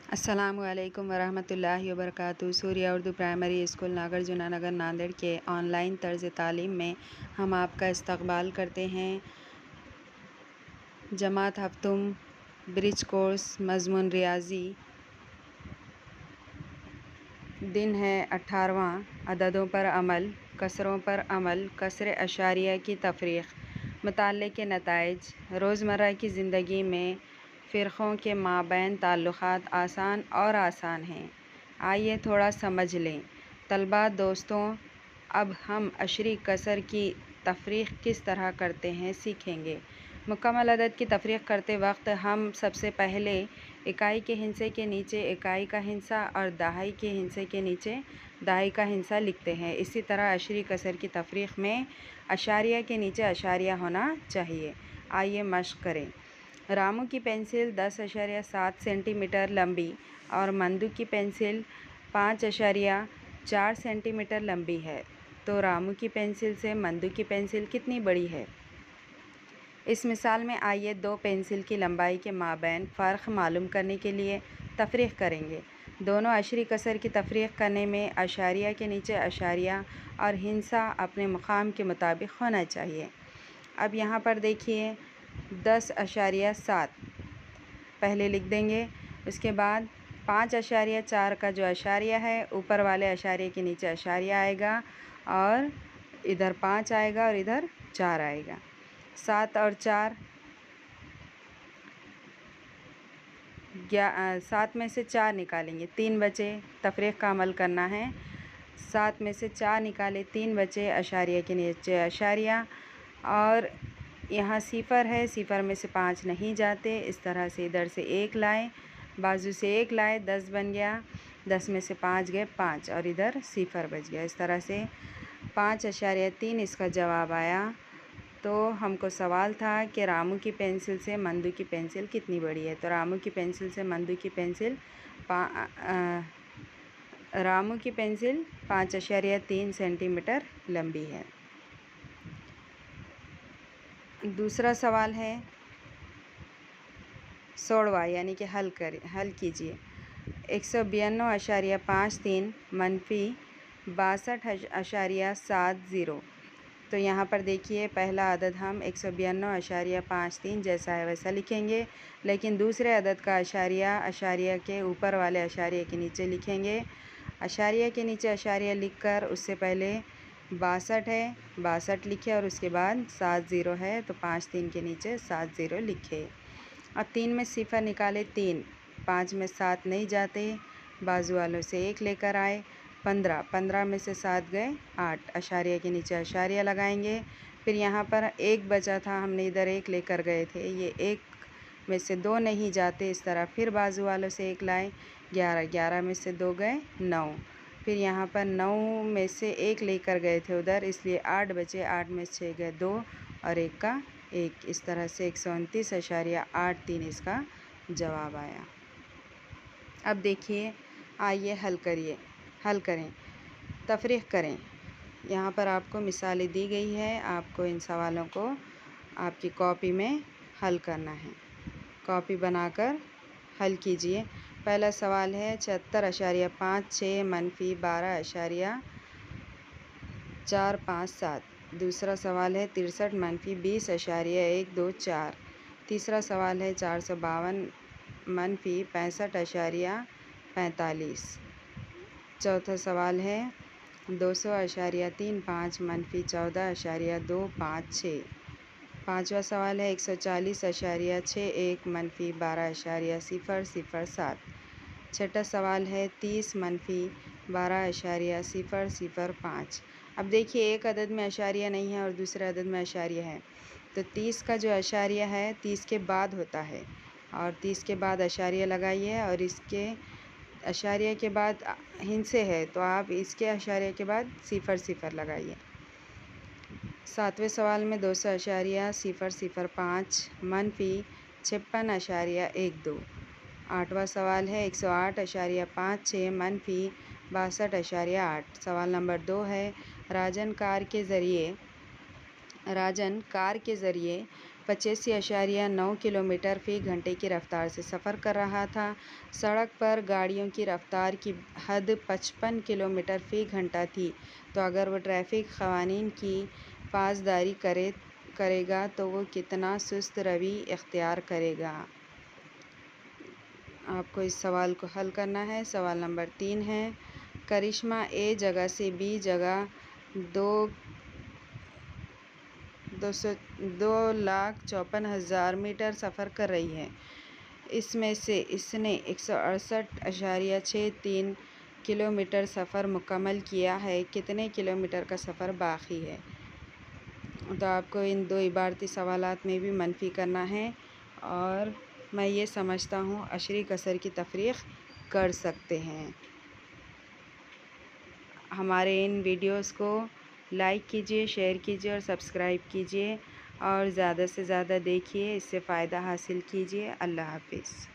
अस्सलामुअलैकुम वरहमतुल्लाहि वबरकातुहू। Surya Urdu primary school Nagarjuna नगर नांदेड़ के ऑनलाइन तर्ज़ तालीम में हम आपका इस्तकबाल करते हैं। जमात हफ्तुम ब्रिज कोर्स मज़मून रियाज़ी। दिन है 18वां। अददों पर अमल, कसरों पर अमल, कसर अशारिया की तफ़रीक़, मुताले के नताइज। रोज़मर्रा की ज़िंदगी में फ़िरक़ों के माबैन ताल्लुक़ात आसान और आसान हैं। आइए थोड़ा समझ लें। तलबा दोस्तों, अब हम अशरी कसर की तफ़रीक़ किस तरह करते हैं सीखेंगे। मुकम्मल अदद की तफ़रीक़ करते वक्त हम सबसे पहले इकाई के हिंसे के नीचे इकाई का हिंसा और दहाई के हिंसे के नीचे दहाई का हिंसा लिखते हैं। इसी तरह अशरी कसर की तफ़रीक़ में अशारिया के नीचे अशारिया होना चाहिए। आइए मश्क़ करें। रामू की पेंसिल 10.7 सेंटीमीटर लंबी और मंदू की पेंसिल 5.4 सेंटीमीटर लंबी है, तो रामू की पेंसिल से मंदू की पेंसिल कितनी बड़ी है। इस मिसाल में आइए दो पेंसिल की लंबाई के माबैन फ़र्क मालूम करने के लिए तफ़रीक़ करेंगे। दोनों अशरी कसर की तफ़रीक़ करने में अशारिया के नीचे अशारिया और हिंसा अपने मुक़ाम के मुताबिक होना चाहिए। अब यहाँ पर देखिए 10.7 पहले लिख देंगे। उसके बाद 5.4 का जो अशारिया है ऊपर वाले अशारिये के नीचे अशारिया आएगा और इधर 5 आएगा और इधर 4 आएगा। 7 और 4 7 में से 4 निकालेंगे, 3 बचे। तफ़रीक़ का अमल करना है। 7 में से 4 निकाले, 3 बचे। अशारिया के नीचे अशारिया और यहाँ सिफ़र है, सिफ़र में से 5 नहीं जाते। इस तरह से इधर से 1 लाए, बाजू से 1 लाए, 10 बन गया। 10 में से 5 गए 5 और इधर सिफ़र बच गया। इस तरह से 5.3 इसका जवाब आया। तो हमको सवाल था कि रामू की पेंसिल से मंदू की पेंसिल कितनी बड़ी है। तो रामू की पेंसिल से मंदू की पेंसिल 5.3 सेंटीमीटर लंबी है। दूसरा सवाल है 16वां, यानी कि हल कीजिए। 192.53 मनफी 62.70। तो यहाँ पर देखिए पहला अदद हम 192.53 जैसा है वैसा लिखेंगे, लेकिन दूसरे अदद का अशारिया के ऊपर वाले अशारिये के नीचे लिखेंगे। अशारिया के नीचे अशारिया लिखकर उससे पहले 62 है, 62 लिखे और उसके बाद 70 है, तो 53 के नीचे 70 लिखे। अब 3 में सिफ़र निकाले 3, 5 में 7 नहीं जाते, बाजू वालों से 1 लेकर आए। 15 में से 7 गए 8, अशारिया के नीचे अशारिया लगाएंगे। फिर यहाँ पर 1 बचा था, हमने इधर 1 लेकर गए थे, ये 1 में से 2 नहीं जाते। इस तरह फिर बाजू वालों से 1 लाए, 11 में से 2 गए 9। फिर यहाँ पर 9 में से 1 लेकर गए थे उधर, इसलिए 8 बचे। 8 में 6 गए 2 और 1 का 1। इस तरह से 129.83 इसका जवाब आया। अब देखिए, आइए हल करें, तफ़रीक़ करें। यहाँ पर आपको मिसालें दी गई है, आपको इन सवालों को आपकी कॉपी में हल करना है। कॉपी बनाकर हल कीजिए। पहला सवाल है 76.56 मनफी 12.457। दूसरा सवाल है 63 मनफी 20.124। तीसरा सवाल है 452 मनफी 65.45। चौथा सवाल है 200.35 मनफी 14.256। पाँचवा सवाल है 140.61 मनफी 12.007। छठा सवाल है 30 मनफी 12.005। अब देखिए एक अदद में अशारिया नहीं है और दूसरे अदद में अशारिया है, तो 30 का जो अशारिया है 30 के बाद होता है और 30 के बाद अशारिया लगाइए और इसके अशारिया के बाद हिंसे है, तो आप इसके अशारिया के बाद सिफ़र लगाइए। सातवें सवाल में 200.005 मनफी 56.12। आठवां सवाल है 108.56 मनफी 62.8। सवाल नंबर 2 है राजन कार के ज़रिए 85.9 किलोमीटर फ़ी घंटे की रफ़्तार से सफ़र कर रहा था। सड़क पर गाड़ियों की रफ़्तार की हद 55 किलोमीटर फ़ी घंटा थी। तो अगर वो ट्रैफ़िक क़वानीन की पासदारी करेगा तो वो कितना सुस्त रवि इख्तियार करेगा। आपको इस सवाल को हल करना है। सवाल नंबर 3 है, करिश्मा ए जगह से बी जगह 2,54,000 मीटर सफ़र कर रही है। इसमें से इसने 168.63 किलोमीटर सफ़र मुकम्मल किया है। कितने किलोमीटर का सफ़र बाकी है? तो आपको इन 2 इबारती सवालात में भी मनफ़ी करना है और मैं ये समझता हूँ अशरी कसर की तफ़रीक़ कर सकते हैं। हमारे इन वीडियोस को लाइक कीजिए, शेयर कीजिए और सब्सक्राइब कीजिए और ज़्यादा से ज़्यादा देखिए, इससे फ़ायदा हासिल कीजिए। अल्लाह हाफ़िज़।